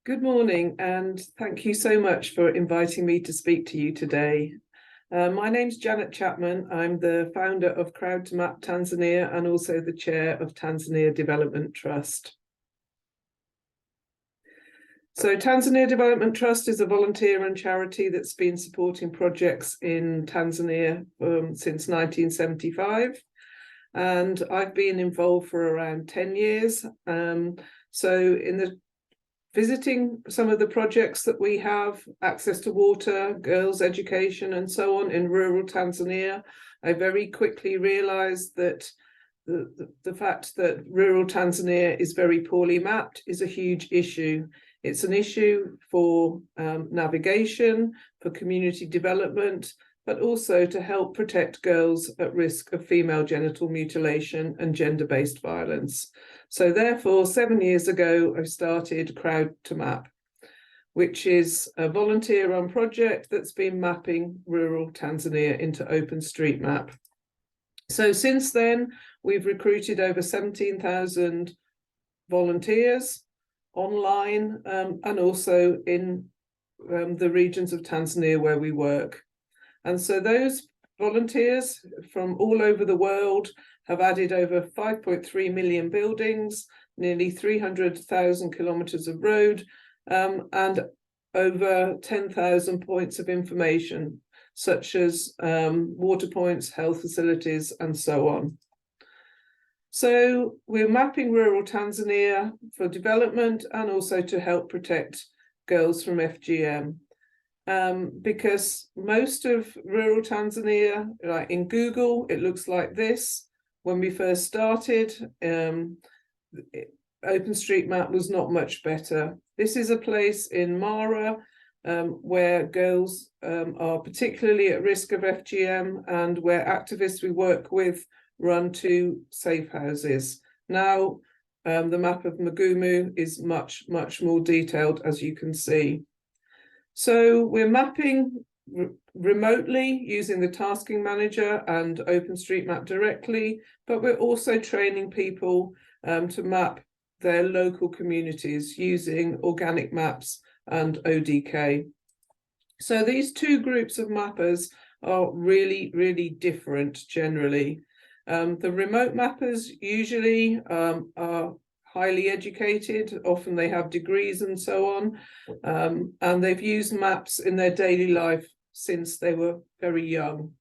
Good morning, and thank you so much for inviting me to speak to you today. My name's Janet Chapman. I'm the founder of Crowd2Map Tanzania and also the chair of Tanzania Development Trust. So Tanzania Development Trust is a volunteer and charity that's been supporting projects in Tanzania since 1975. And I've been involved for around 10 years. Visiting some of the projects that we have, access to water, girls' education, and so on in rural Tanzania, I very quickly realized that the fact that rural Tanzania is very poorly mapped is a huge issue. It's an issue for navigation, for community development, but also to help protect girls at risk of female genital mutilation and gender-based violence. So therefore, 7 years ago, I started Crowd2Map, which is a volunteer-run project that's been mapping rural Tanzania into OpenStreetMap. So since then, we've recruited over 17,000 volunteers online and also in the regions of Tanzania where we work. And so those volunteers from all over the world have added over 5.3 million buildings, nearly 300,000 kilometers of road, and over 10,000 points of information, such as water points, health facilities, and so on. So we're mapping rural Tanzania for development and also to help protect girls from FGM. Because most of rural Tanzania, like in Google, it looks like this. When we first started, OpenStreetMap was not much better. This is a place in Mara where girls are particularly at risk of FGM and where activists we work with run 2 safe houses. Now, the map of Magumu is much, much more detailed, as you can see. So we're mapping remotely using the tasking manager and OpenStreetMap directly, but we're also training people to map their local communities using organic maps and ODK. So these 2 groups of mappers are really, really different generally. The remote mappers usually are highly educated, often they have degrees and so on, and they've used maps in their daily life since they were very young.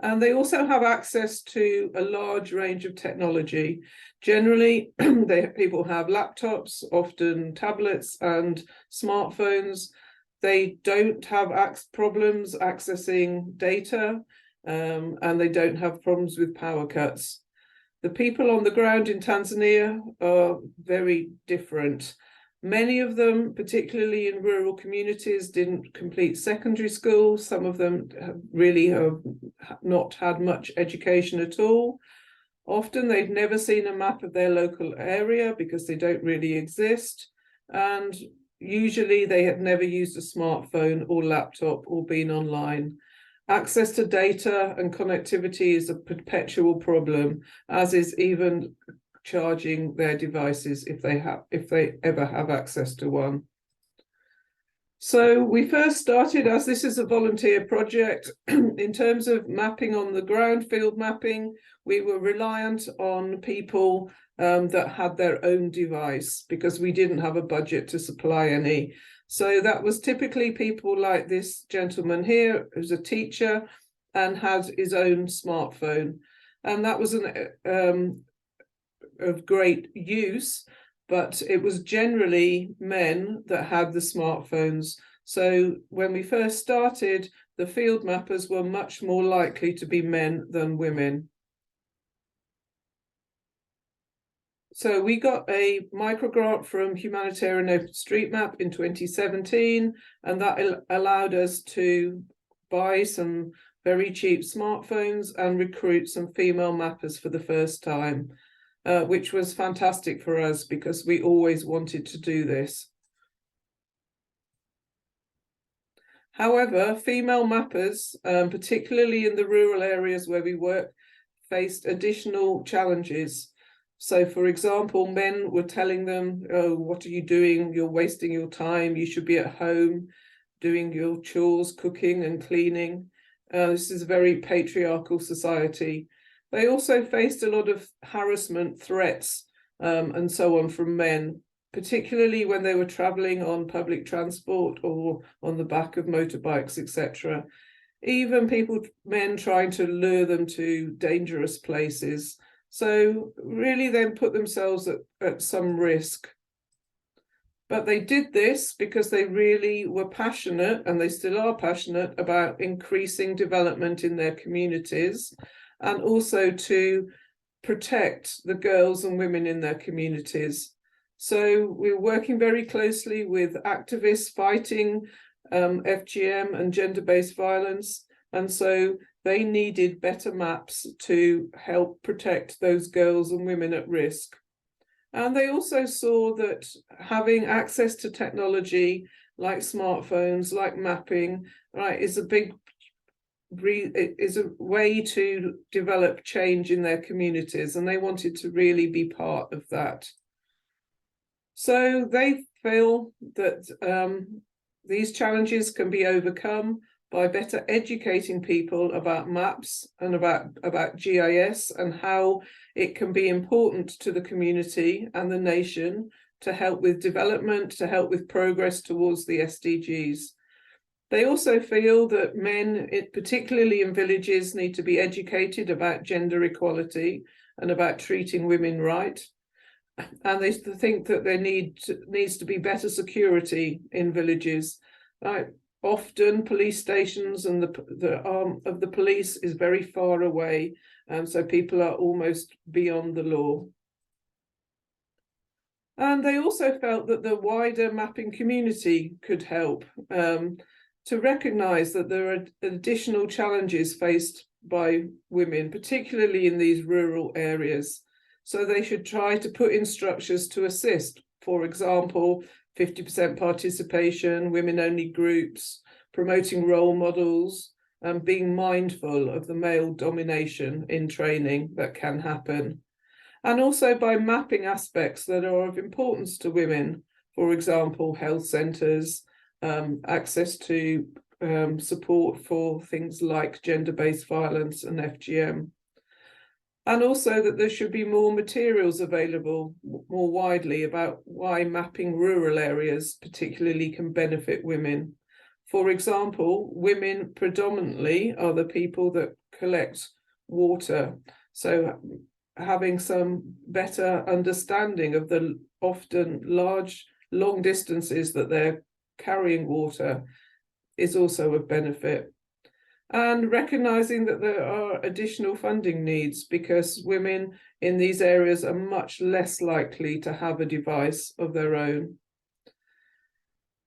And they also have access to a large range of technology. Generally, people have laptops, often tablets and smartphones. They don't have problems accessing data, and they don't have problems with power cuts. The people on the ground in Tanzania are very different. Many of them, particularly in rural communities, didn't complete secondary school. Some of them really have not had much education at all. Often they've never seen a map of their local area because they don't really exist. And usually they have never used a smartphone or laptop or been online. Access to data and connectivity is a perpetual problem, as is even charging their devices if they ever have access to one. So we first started, as this is a volunteer project, in terms of mapping on the ground, field mapping, we were reliant on people that had their own device because we didn't have a budget to supply any. So that was typically people like this gentleman here, who's a teacher and has his own smartphone. And that was of great use, but it was generally men that had the smartphones. So when we first started, the field mappers were much more likely to be men than women. So we got a microgrant from Humanitarian OpenStreetMap in 2017, and that allowed us to buy some very cheap smartphones and recruit some female mappers for the first time, which was fantastic for us because we always wanted to do this. However, female mappers, particularly in the rural areas where we work, faced additional challenges. So, for example, men were telling them, oh, what are you doing? You're wasting your time. You should be at home doing your chores, cooking and cleaning. This is a very patriarchal society. They also faced a lot of harassment, threats, and so on from men, particularly when they were traveling on public transport or on the back of motorbikes, etc. Even men trying to lure them to dangerous places. So really then put themselves at some risk. But they did this because they really were passionate, and they still are passionate, about increasing development in their communities, and also to protect the girls and women in their communities. So we're working very closely with activists fighting FGM and gender-based violence. And so they needed better maps to help protect those girls and women at risk. And they also saw that having access to technology like smartphones, like mapping, right, is a way to develop change in their communities, and they wanted to really be part of that. So they feel that these challenges can be overcome by better educating people about maps and about GIS and how it can be important to the community and the nation to help with development, to help with progress towards the SDGs. They also feel that men, particularly in villages, need to be educated about gender equality and about treating women right. And they think that there needs to be better security in villages. Right? Often police stations and the arm of the police is very far away, so people are almost beyond the law. And they also felt that the wider mapping community could help to recognise that there are additional challenges faced by women, particularly in these rural areas. So they should try to put in structures to assist, for example, 50% participation, women-only groups, promoting role models, and being mindful of the male domination in training that can happen. And also by mapping aspects that are of importance to women, for example, health centres, access to support for things like gender-based violence and FGM. And also that there should be more materials available more widely about why mapping rural areas particularly can benefit women. For example, women predominantly are the people that collect water. So having some better understanding of the often long distances that they're carrying water is also of benefit. And recognising that there are additional funding needs because women in these areas are much less likely to have a device of their own.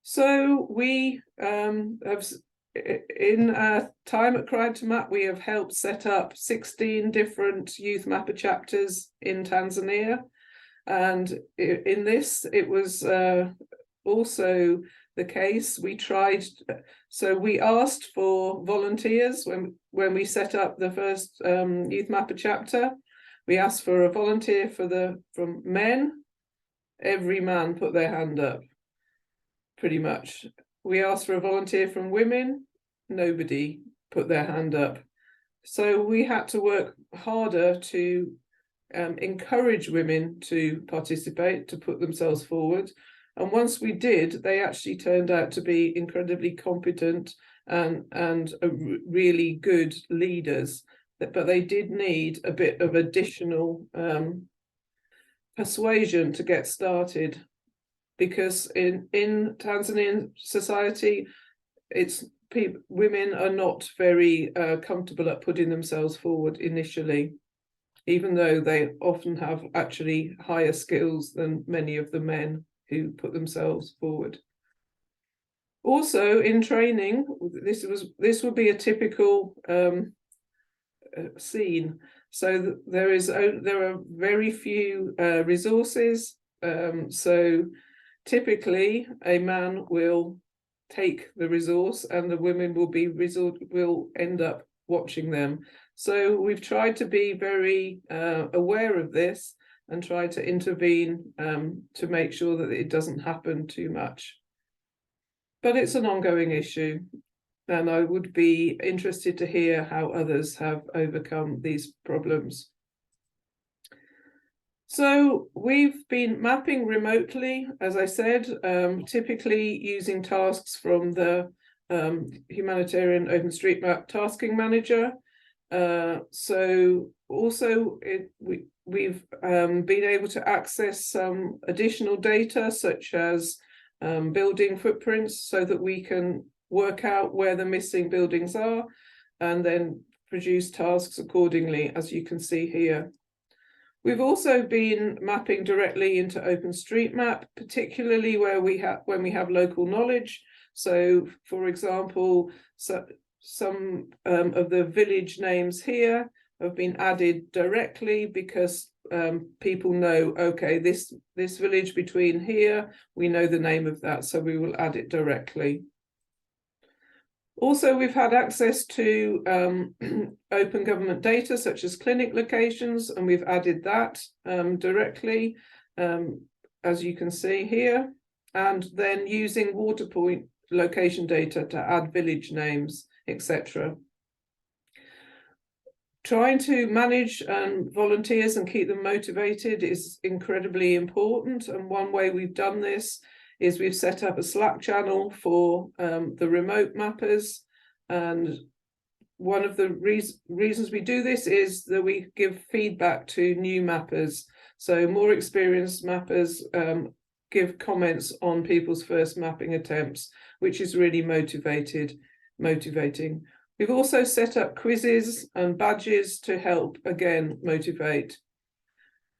So we have, in our time at Crowd2Map, we have helped set up 16 different youth mapper chapters in Tanzania. And in this, it was also the case. We asked for volunteers when we set up the first youth mapper chapter. We asked for a volunteer from men. Every man put their hand up, pretty much. We asked for a volunteer from women. Nobody put their hand up. So we had to work harder to encourage women to participate, to put themselves forward. And once we did, they actually turned out to be incredibly competent and really good leaders. But they did need a bit of additional persuasion to get started, because in Tanzanian society, women are not very comfortable at putting themselves forward initially, even though they often have actually higher skills than many of the men who put themselves forward. Also, in training, this would be a typical scene. So there are very few resources. So typically, a man will take the resource, and the women will end up watching them. So we've tried to be very aware of this and try to intervene to make sure that it doesn't happen too much. But it's an ongoing issue, and I would be interested to hear how others have overcome these problems. So we've been mapping remotely, as I said, typically using tasks from the humanitarian OpenStreetMap tasking manager. So also we've been able to access some additional data, such as building footprints, so that we can work out where the missing buildings are and then produce tasks accordingly, as you can see here. We've also been mapping directly into OpenStreetMap, particularly when we have local knowledge. So, for example, some of the village names here have been added directly because people know, okay, this village between here, we know the name of that, so we will add it directly. Also, we've had access to open government data, such as clinic locations, and we've added that directly, as you can see here, and then using water point location data to add village names, etc. Trying to manage volunteers and keep them motivated is incredibly important, and one way we've done this is we've set up a Slack channel for the remote mappers, and one of the reasons we do this is that we give feedback to new mappers. So more experienced mappers give comments on people's first mapping attempts, which is really motivating. We've also set up quizzes and badges to help, again, motivate.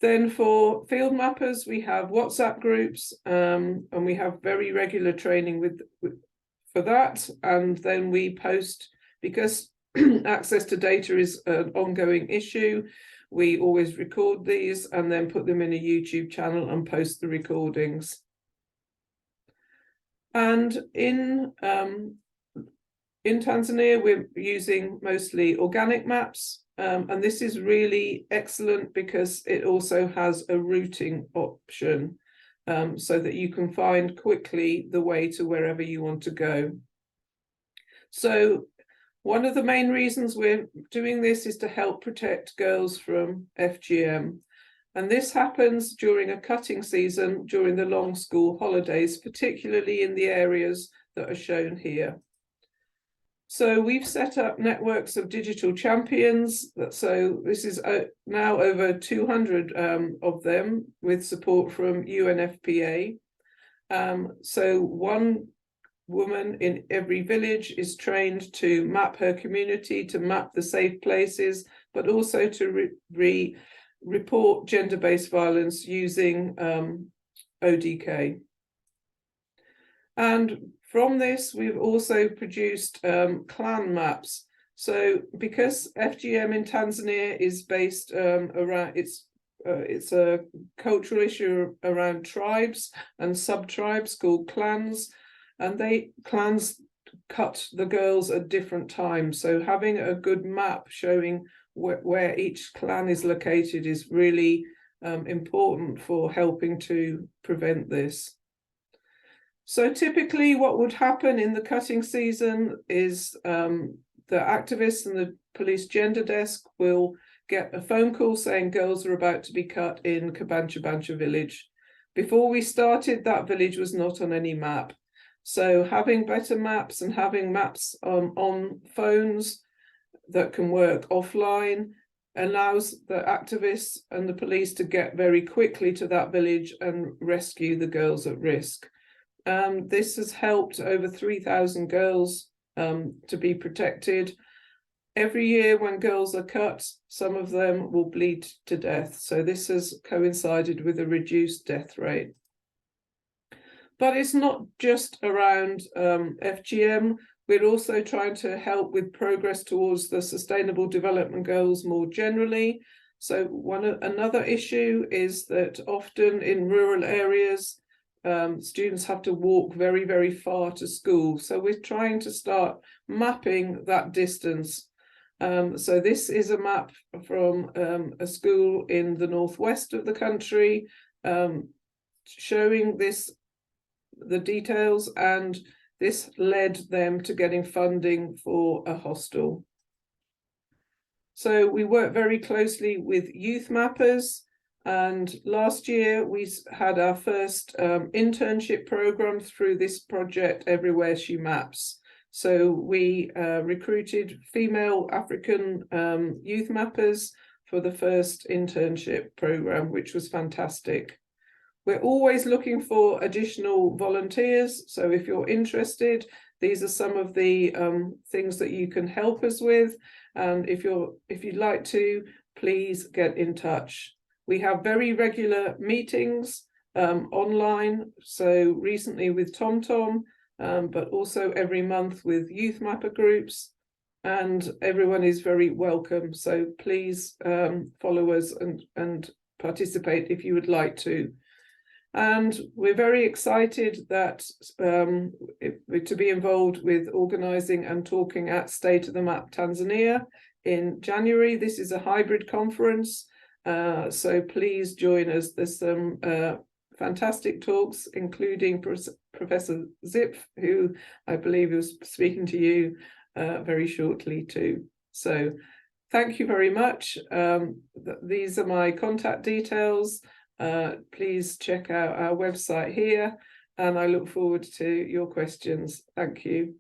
Then for field mappers, we have WhatsApp groups, and we have very regular training for that. And then we post, because access to data is an ongoing issue, we always record these and then put them in a YouTube channel and post the recordings. And in Tanzania, we're using mostly organic maps. And this is really excellent because it also has a routing option, so that you can find quickly the way to wherever you want to go. So one of the main reasons we're doing this is to help protect girls from FGM. And this happens during a cutting season, during the long school holidays, particularly in the areas that are shown here. So we've set up networks of digital champions. So this is now over 200 of them, with support from UNFPA. So one woman in every village is trained to map her community, to map the safe places, but also to report gender-based violence using ODK. And from this, we've also produced clan maps. So because FGM in Tanzania is based around, it's a cultural issue around tribes and sub-tribes called clans, and clans cut the girls at different times. So having a good map showing where each clan is located is really important for helping to prevent this. So typically what would happen in the cutting season is the activists and the police gender desk will get a phone call saying girls are about to be cut in Kabancha village. Before we started, that village was not on any map. So having better maps and having maps on phones that can work offline allows the activists and the police to get very quickly to that village and rescue the girls at risk. This has helped over 3,000 girls to be protected. Every year when girls are cut, some of them will bleed to death. So this has coincided with a reduced death rate. But it's not just around FGM. We're also trying to help with progress towards the Sustainable Development Goals more generally. So another issue is that often in rural areas, students have to walk very, very far to school. So we're trying to start mapping that distance. So this is a map from a school in the northwest of the country, showing the details, and this led them to getting funding for a hostel. So we work very closely with youth mappers, and last year we had our first internship program through this project, Everywhere She Maps. So we recruited female African youth mappers for the first internship program, which was fantastic. We're always looking for additional volunteers. So if you're interested, these are some of the things that you can help us with. And if you'd like to, please get in touch. We have very regular meetings online. So recently with TomTom, but also every month with youth mapper groups, and everyone is very welcome. So please follow us and participate if you would like to. And we're very excited that to be involved with organising and talking at State of the Map Tanzania in January. This is a hybrid conference, so please join us. There's some fantastic talks, including Professor Zip, who I believe is speaking to you very shortly too. So thank you very much. These are my contact details. Please check out our website here, and I look forward to your questions. Thank you.